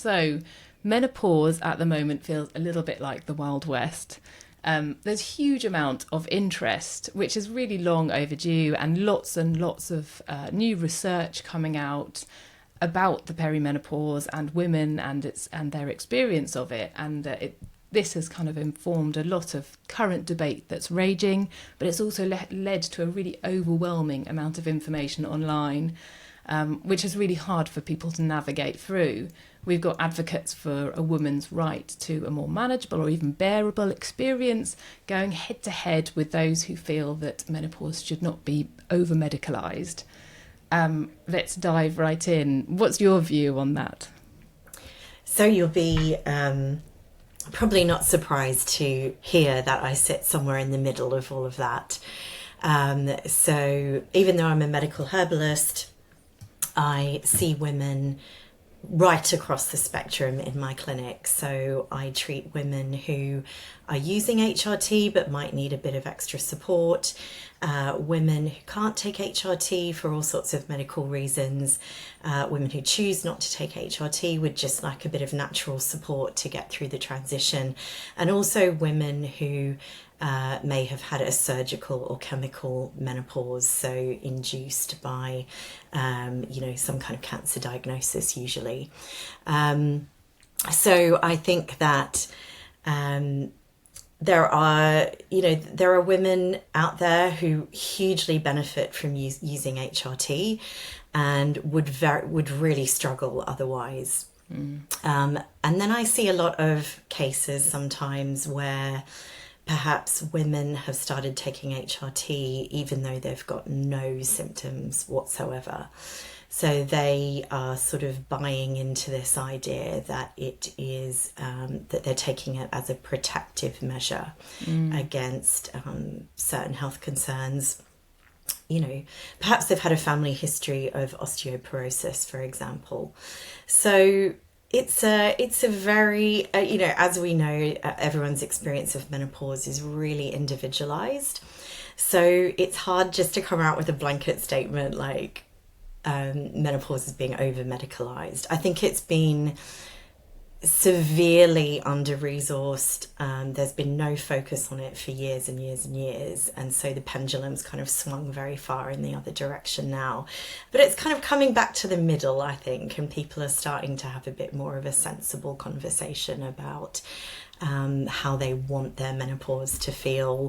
So, menopause at the moment feels a little bit like the Wild West. There's a huge amount of interest, which is really long overdue, and lots of new research coming out about the perimenopause and women and their experience of it. And this has kind of informed a lot of current debate that's raging, but it's also led to a really overwhelming amount of information online, which is really hard for people to navigate through. We've got advocates for a woman's right to a more manageable or even bearable experience going head to head with those who feel that menopause should not be over-medicalised. Let's dive right in. What's your view on that? So you'll be probably not surprised to hear that I sit somewhere in the middle of all of that. So even though I'm a medical herbalist, I see women right across the spectrum in my clinic. So I treat women who are using HRT but might need a bit of extra support, women who can't take HRT for all sorts of medical reasons, women who choose not to take HRT would just like a bit of natural support to get through the transition, and also women who may have had a surgical or chemical menopause, so induced by, some kind of cancer diagnosis usually. So I think that there are women out there who hugely benefit from using HRT and would really struggle otherwise. And then I see a lot of cases sometimes where perhaps women have started taking HRT even though they've got no symptoms whatsoever. So they are sort of buying into this idea that it is that they're taking it as a protective measure against certain health concerns. Perhaps they've had a family history of osteoporosis, for example. So it's a very, as we know, everyone's experience of menopause is really individualized. So it's hard just to come out with a blanket statement like menopause is being over-medicalized. I think it's been severely under-resourced. There's been no focus on it for years and years and years, and so the pendulum's kind of swung very far in the other direction now. But it's kind of coming back to the middle, I think, and people are starting to have a bit more of a sensible conversation about how they want their menopause to feel,